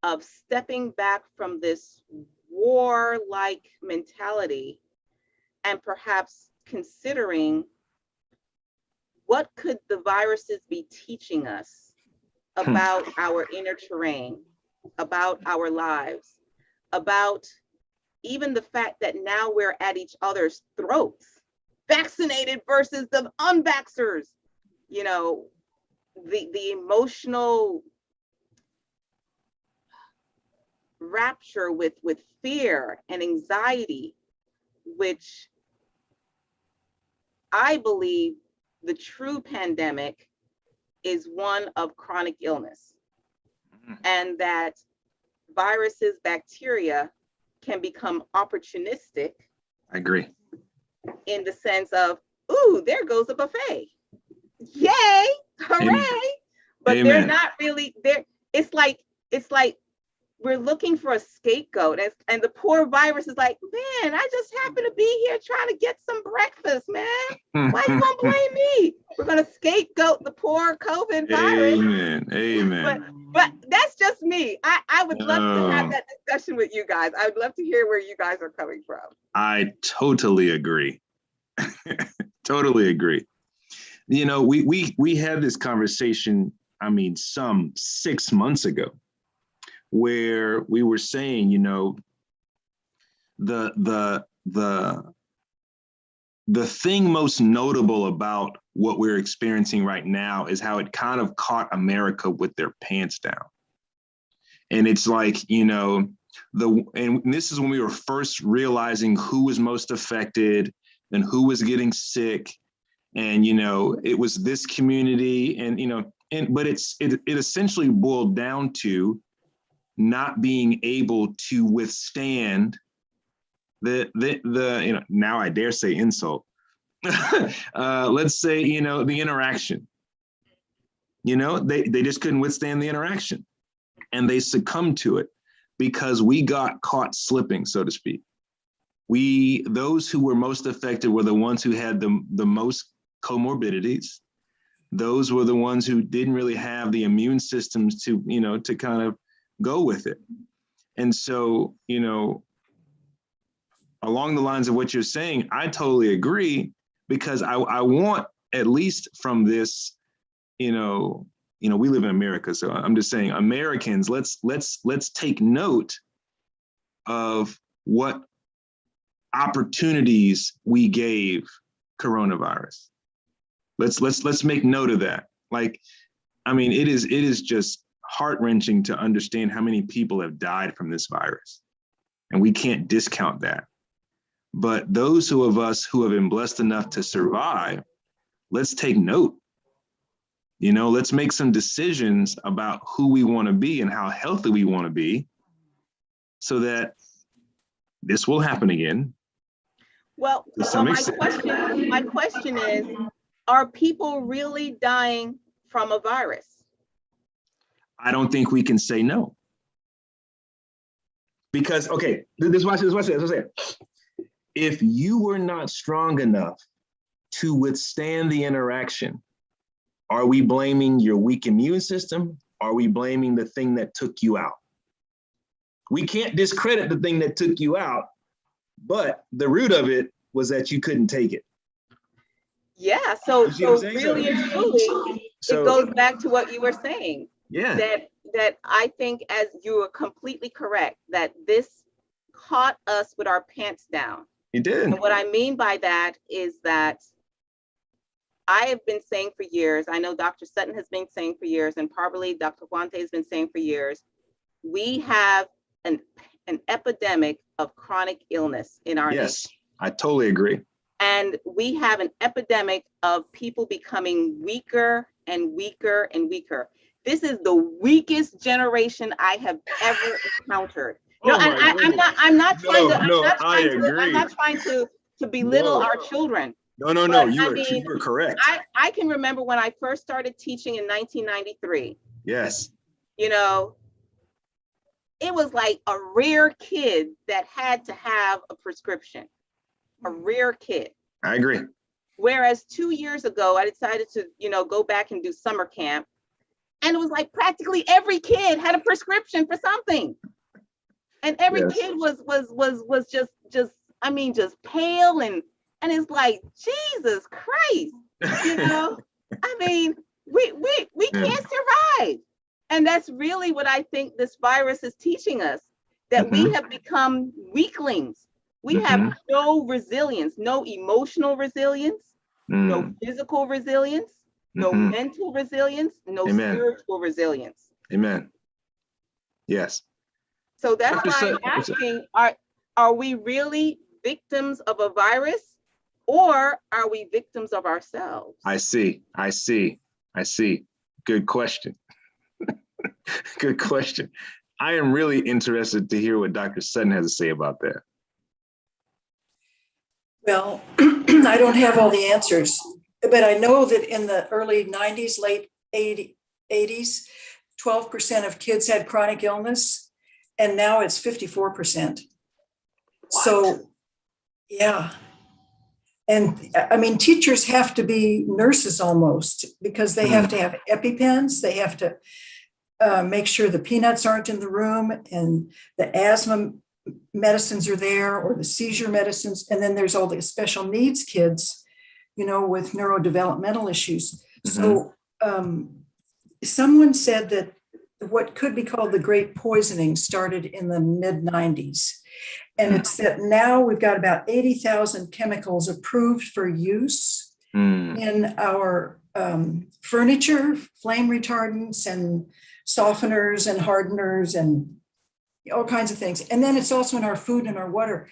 S1: of stepping back from this war-like mentality and perhaps considering what could the viruses be teaching us about our inner terrain, about our lives, about even the fact that now we're at each other's throats, vaccinated versus the unvaxxers, you know, the emotional rapture with fear and anxiety, which I believe the true pandemic is one of chronic illness, and that viruses, bacteria can become opportunistic.
S2: I agree.
S1: In the sense of, ooh, there goes a buffet. Yay, hooray. Amen. But Amen. They're not really there. It's like we're looking for a scapegoat, and the poor virus is like, man, I just happen to be here trying to get some breakfast, man. Why you gonna blame me? We're gonna scapegoat the poor COVID virus.
S2: Amen. Amen.
S1: But that's just me. I would love to have that discussion with you guys. I would love to hear where you guys are coming from.
S2: I totally agree. Totally agree. You know, we had this conversation, I mean, some 6 months ago, where we were saying, you know, the thing most notable about what we're experiencing right now is how it kind of caught America with their pants down. And it's like, you know, and this is when we were first realizing who was most affected and who was getting sick. And, you know, it was this community and, you know, but it essentially boiled down to not being able to withstand the you know, now I dare say insult. Let's say, you know, the interaction. You know, they just couldn't withstand the interaction, and they succumbed to it because we got caught slipping, so to speak. Those who were most affected were the ones who had the most comorbidities. Those were the ones who didn't really have the immune systems to, you know, to kind of go with it. And so, you know, along the lines of what you're saying, I totally agree, because I want, at least from this, you know, we live in America, so I'm just saying, Americans, let's take note of what opportunities we gave coronavirus. Let's make note of that. Like, I mean, it is just heart-wrenching to understand how many people have died from this virus, and we can't discount that. But those of us who have been blessed enough to survive, let's take note. You know, let's make some decisions about who we want to be and how healthy we want to be, so that this will happen again.
S1: Well, my question is, are people really dying from a virus?
S2: I don't think we can say no. Because, okay, this is what I say. If you were not strong enough to withstand the interaction, are we blaming your weak immune system? Are we blaming the thing that took you out? We can't discredit the thing that took you out, but the root of it was that you couldn't take it.
S1: Yeah, so really and truly, it goes back to what you were saying.
S2: Yeah.
S1: That I think, as you were completely correct, that this caught us with our pants down.
S2: It did.
S1: And what I mean by that is that I have been saying for years, I know Dr. Sutton has been saying for years, and probably Dr. Huante has been saying for years, we have an epidemic of chronic illness in our nation.
S2: Yes, I totally agree.
S1: And we have an epidemic of people becoming weaker and weaker and weaker. This is the weakest generation I have ever encountered. No, I'm not trying to belittle our children.
S2: No, you were correct.
S1: I can remember when I first started teaching in 1993.
S2: Yes.
S1: You know, it was like a rare kid that had to have a prescription. A rare kid.
S2: I agree.
S1: Whereas 2 years ago, I decided to, you know, go back and do summer camp. And it was like practically every kid had a prescription for something. And every kid was just pale and it's like, Jesus Christ, you know, I mean, we can't survive. And that's really what I think this virus is teaching us, that we have become weaklings. We have no resilience, no emotional resilience, no physical resilience, no mental resilience, no spiritual resilience.
S2: Amen. Yes.
S1: So that's why I'm asking, are we really victims of a virus, or are we victims of ourselves?
S2: I see. Good question. Good question. I am really interested to hear what Dr. Sutton has to say about that.
S4: Well, I don't have all the answers, but I know that in the early 90s, late 80s, 12% of kids had chronic illness, and now it's 54%. What? So, yeah. And I mean, teachers have to be nurses almost, because they have to have EpiPens. They have to make sure the peanuts aren't in the room, and the asthma medicines are there, or the seizure medicines. And then there's all the special needs kids, with neurodevelopmental issues. So someone said that what could be called the Great Poisoning started in the mid-90s. And it's that now we've got about 80,000 chemicals approved for use in our furniture, flame retardants and softeners and hardeners and all kinds of things. And then it's also in our food and our water.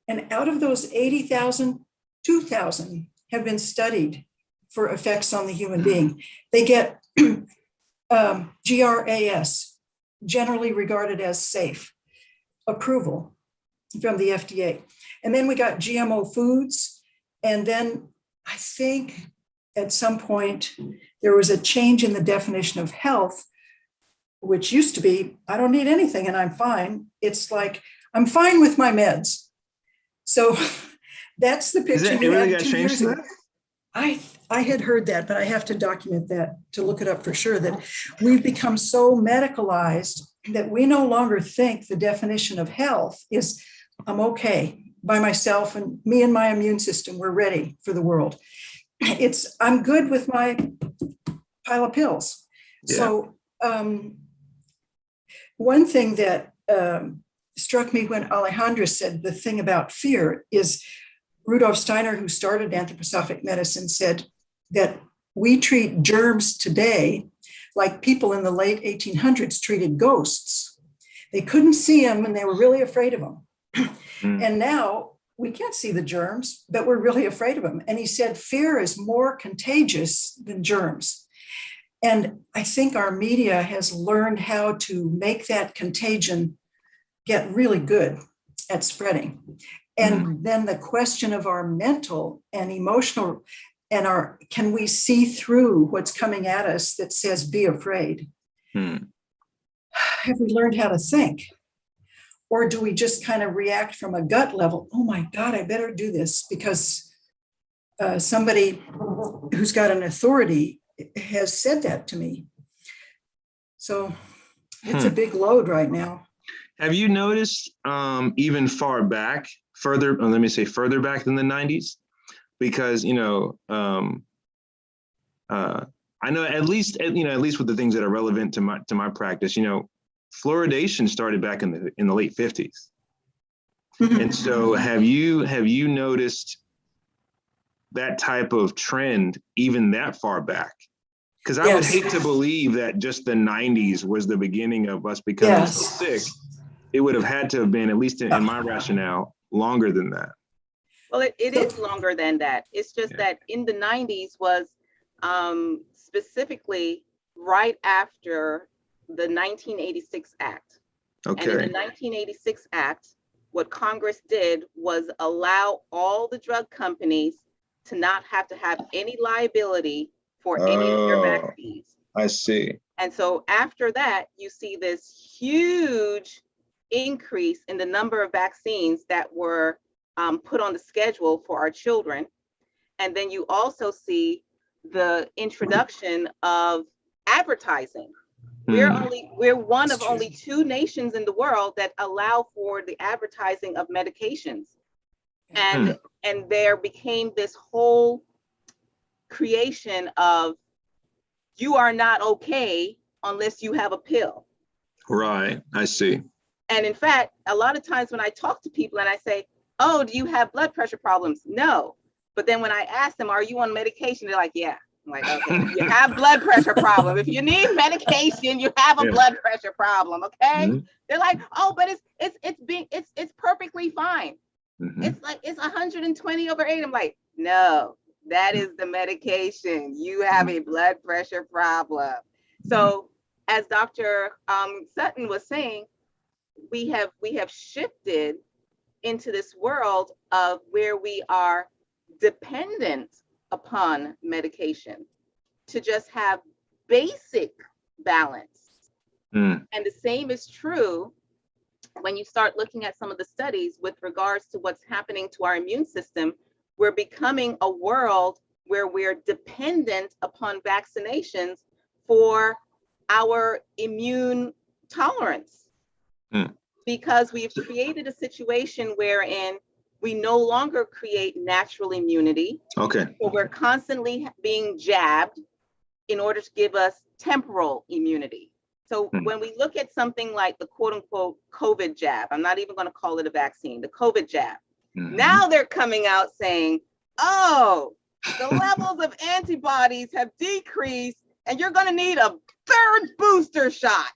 S4: And out of those 80,000, 2,000 have been studied for effects on the human being. They get GRAS, generally regarded as safe, approval from the FDA. And then we got GMO foods. And then I think at some point there was a change in the definition of health, which used to be, I don't need anything and I'm fine. It's like, I'm fine with my meds. So that's the picture.
S2: It really got changed to that?
S4: I had heard that, but I have to document that to look it up for sure, that we've become so medicalized that we no longer think the definition of health is I'm okay by myself and me and my immune system, we're ready for the world. It's I'm good with my pile of pills. Yeah. So one thing that struck me when Alejandra said the thing about fear is Rudolf Steiner, who started anthroposophic medicine, said that we treat germs today like people in the late 1800s treated ghosts. They couldn't see them and they were really afraid of them. And now we can't see the germs, but we're really afraid of them. And he said fear is more contagious than germs. And I think our media has learned how to make that contagion get really good at spreading. And then the question of our mental and emotional and can we see through what's coming at us that says, be afraid? Have we learned how to think? Or do we just kind of react from a gut level? Oh my God, I better do this because somebody who's got an authority has said that to me. So it's a big load right now.
S2: Have you noticed even far back, further back than the 90s? Because, I know at least with the things that are relevant to my practice, fluoridation started back in the late 50s. And so have you noticed that type of trend even that far back? Because I would hate to believe that just the 90s was the beginning of us becoming so sick. It would have had to have been, at least in my rationale, longer than that.
S1: Well, it is longer than that. It's just that in the 90s was specifically right after the 1986 Act. Okay. And in the 1986 Act, what Congress did was allow all the drug companies to not have to have any liability for any of their vaccines.
S2: I see.
S1: And so after that, you see this huge increase in the number of vaccines that were put on the schedule for our children. And then you also see the introduction of advertising. We're one of only 2 nations in the world that allow for the advertising of medications. And there became this whole creation of you are not okay unless you have a pill.
S2: Right, I see.
S1: And in fact, a lot of times when I talk to people and I say, oh, do you have blood pressure problems? No. But then when I ask them, are you on medication? They're like, yeah. I'm like, okay, you have blood pressure problem. If you need medication, you have a blood pressure problem, okay? They're like, oh, but it's perfectly fine. It's like, it's 120/8. I'm like, no, that is the medication. You have a blood pressure problem. So as Dr. Sutton was saying, we have shifted into this world of where we are dependent upon medication to just have basic balance. And the same is true when you start looking at some of the studies with regards to what's happening to our immune system. We're becoming a world where we're dependent upon vaccinations for our immune tolerance. Because we've created a situation wherein We no longer create natural immunity.
S2: Okay.
S1: So we're constantly being jabbed in order to give us temporal immunity. So when we look at something like the quote unquote COVID jab, I'm not even going to call it a vaccine, the COVID jab. Now they're coming out saying, oh, the levels of antibodies have decreased and you're going to need a third booster shot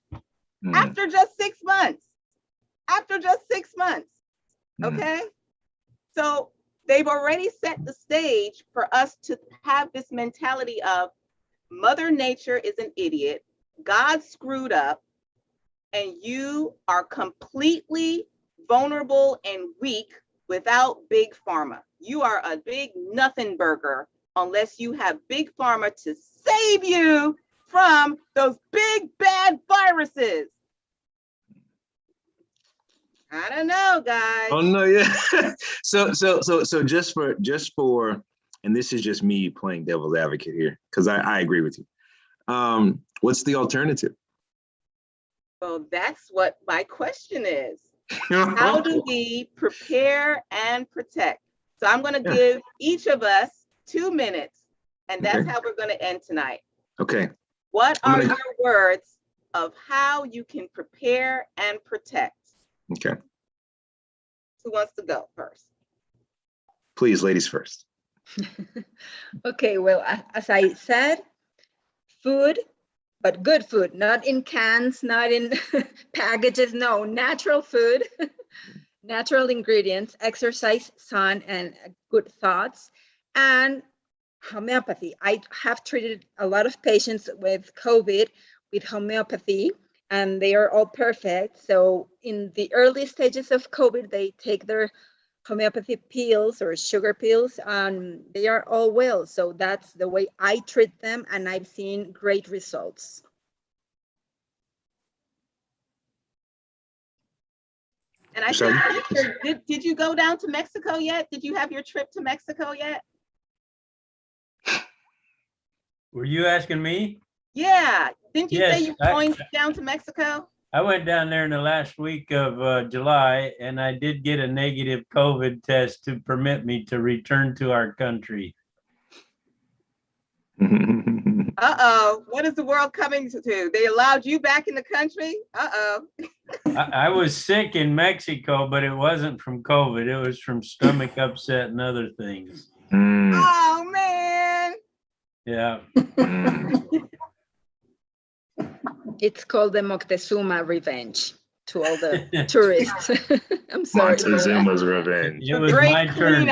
S1: after just 6 months. After just 6 months. Okay. So they've already set the stage for us to have this mentality of Mother Nature is an idiot, God screwed up, and you are completely vulnerable and weak without big pharma. You are a big nothing burger unless you have big pharma to save you from those big bad viruses. I don't know, guys.
S2: Oh no, yeah. So just for, and this is just me playing devil's advocate here, because I agree with you. What's the alternative?
S1: Well, that's what my question is. How do we prepare and protect? So I'm going to give each of us 2 minutes, and that's how we're going to end tonight.
S2: Okay.
S1: What are your words of how you can prepare and protect?
S2: Okay.
S1: Who wants to go first?
S2: Please, ladies first.
S3: Okay, well, as I said, food, but good food, not in cans, not in packages, no, natural food, natural ingredients, exercise, sun, and good thoughts, and homeopathy. I have treated a lot of patients with COVID with homeopathy, and they are all perfect. So in the early stages of COVID, they take their homeopathy pills or sugar pills, and they are all well. So that's the way I treat them, and I've seen great results.
S1: And I think, did you go down to Mexico yet? Did you have your trip to Mexico yet?
S6: Were you asking me?
S1: Yeah. Didn't you say you were going down to Mexico?
S6: I went down there in the last week of July, and I did get a negative COVID test to permit me to return to our country.
S1: Uh-oh, what is the world coming to? They allowed you back in the country? Uh-oh.
S6: I was sick in Mexico, but it wasn't from COVID. It was from stomach upset and other things.
S1: Oh, man.
S6: Yeah.
S3: It's called the Moctezuma revenge to all the tourists. I'm sorry.
S2: Montezuma's revenge.
S6: It was my turn.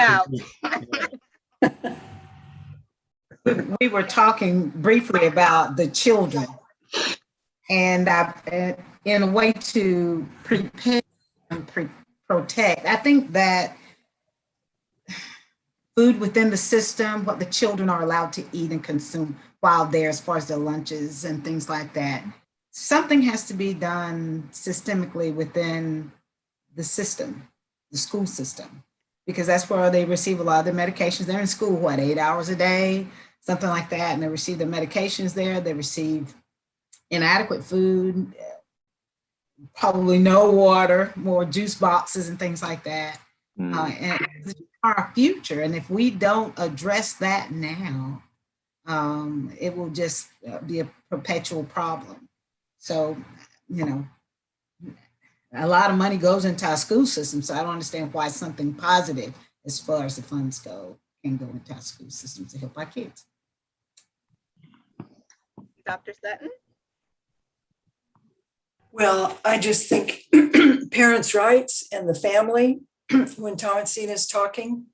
S7: We were talking briefly about the children, and in a way to prepare and protect. I think that food within the system, what the children are allowed to eat and consume while there, as far as their lunches and things like that, something has to be done systemically within the system, the school system, because that's where they receive a lot of their medications. They're in school, what, 8 hours a day, something like that, and they receive the medications there. They receive inadequate food, probably no water, more juice boxes and things like that. And it's our future. And if we don't address that now, it will just be a perpetual problem. So, you know, a lot of money goes into our school system. So I don't understand why something positive as far as the funds go can go into our school system to help our kids.
S1: Dr. Sutton?
S4: Well, I just think parents' rights and the family, when Thomasine is talking,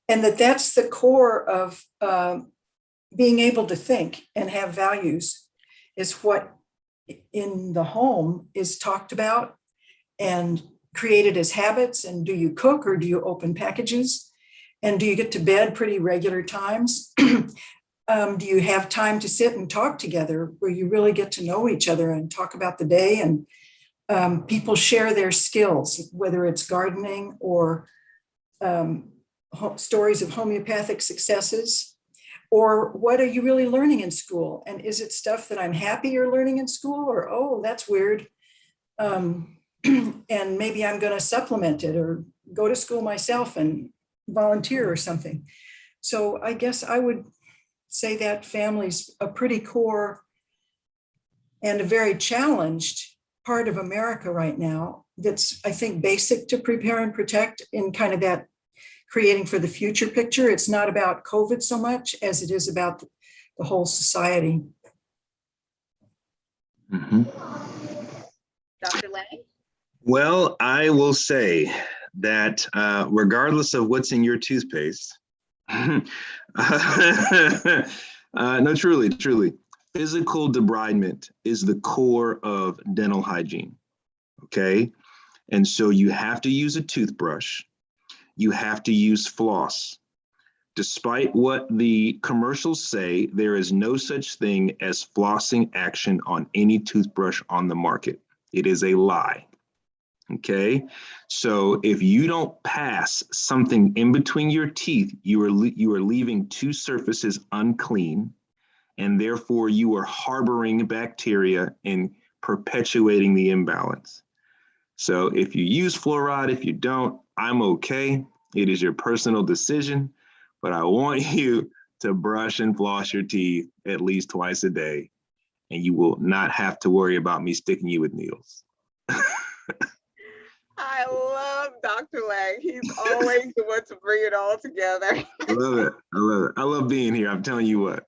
S4: and that's the core of being able to think and have values, is what in the home is talked about and created as habits. And do you cook or do you open packages? And do you get to bed pretty regular times? Do you have time to sit and talk together where you really get to know each other and talk about the day? And people share their skills, whether it's gardening or stories of homeopathic successes, or what are you really learning in school? And is it stuff that I'm happy you're learning in school, or, oh, that's weird. And maybe I'm going to supplement it, or go to school myself and volunteer or something. So I guess I would say that family's a pretty core and a very challenged part of America right now. That's, I think, basic to prepare and protect in kind of that creating for the future picture. It's not about COVID so much as it is about the whole society.
S2: Mhm.
S1: Dr. Laing?
S2: Well, I will say that regardless of what's in your toothpaste, no, truly, physical debridement is the core of dental hygiene, okay? And so you have to use a toothbrush, you have to use floss. Despite what the commercials say, there is no such thing as flossing action on any toothbrush on the market. It is a lie. Okay, so if you don't pass something in between your teeth, you are leaving two surfaces unclean, and therefore you are harboring bacteria and perpetuating the imbalance. So if you use fluoride, if you don't, I'm okay. It is your personal decision, but I want you to brush and floss your teeth at least twice a day, and you will not have to worry about me sticking you with needles.
S1: I love Dr. Laing. He's always the one to bring it all together.
S2: I love it. I love it. I love being here. I'm telling you what.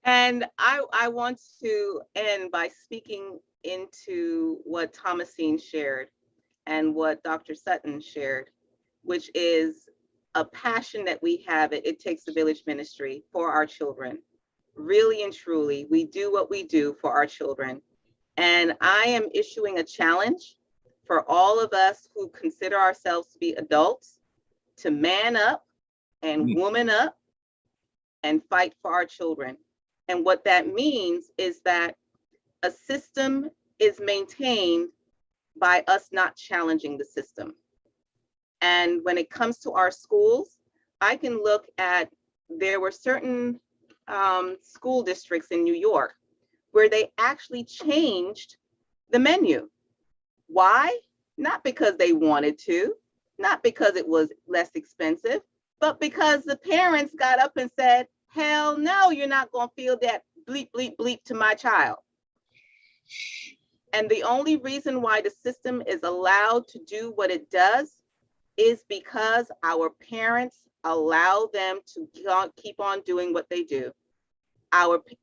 S1: And I want to end by speaking into what Thomasine shared and what Dr. Sutton shared, which is a passion that we have at It Takes a Village Ministry for our children. Really and truly, we do what we do for our children. And I am issuing a challenge for all of us who consider ourselves to be adults to man up and woman up and fight for our children. And what that means is that a system is maintained by us not challenging the system. And when it comes to our schools, I can look at, there were certain school districts in New York where they actually changed the menu. Why? Not because they wanted to, not because it was less expensive, but because the parents got up and said, hell no, you're not going to feel that bleep, bleep, bleep to my child. And the only reason why the system is allowed to do what it does is because our parents allow them to keep on doing what they do.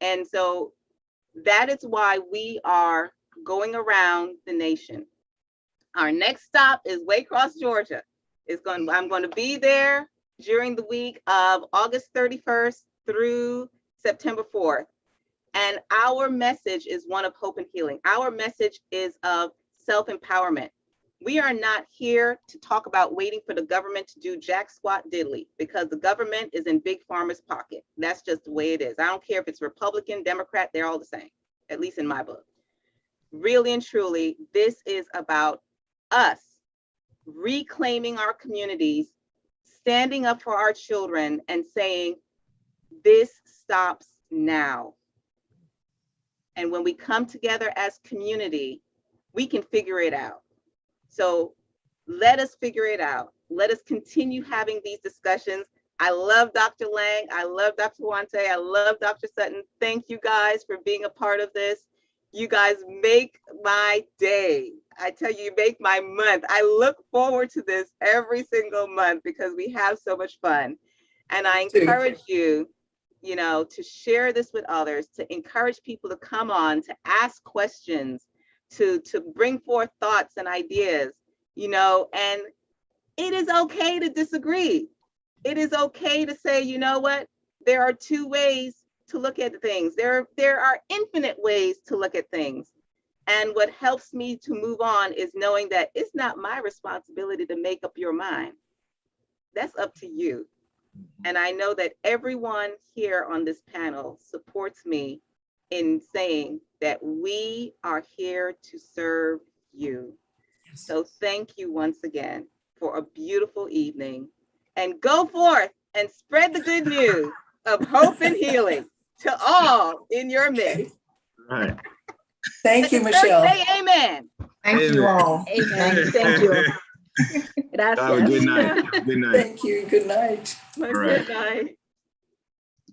S1: And so that is why we are going around the nation. Our next stop is Waycross, Georgia. I'm going to be there during the week of August 31st through September 4th. And our message is one of hope and healing. Our message is of self-empowerment. We are not here to talk about waiting for the government to do jack squat diddly, because the government is in Big Pharma's pocket. That's just the way it is. I don't care if it's Republican, Democrat, they're all the same, at least in my book. Really and truly, this is about us reclaiming our communities, standing up for our children and saying, this stops now. And when we come together as community, we can figure it out. So let us figure it out. Let us continue having these discussions. I love Dr. Laing. I love Dr. Huante. I love Dr. Sutton. Thank you guys for being a part of this. You guys make my day. I tell you, you make my month. I look forward to this every single month because we have so much fun. And I encourage you, to share this with others, to encourage people to come on, to ask questions, to bring forth thoughts and ideas, and it is okay to disagree. It is okay to say, you know what, there are two ways to look at things. There are infinite ways to look at things. And what helps me to move on is knowing that it's not my responsibility to make up your mind. That's up to you. And I know that everyone here on this panel supports me in saying that we are here to serve you. Yes. So thank you once again for a beautiful evening, and go forth and spread the good news of hope and healing to all in your midst.
S2: All right.
S4: Thank you, Michelle.
S1: Say amen.
S7: Thank you all.
S1: Amen.
S7: Thank you.
S1: Gracias.
S2: Have a good night. Good night.
S4: Thank you. Good night.
S1: Good
S2: right.
S1: night.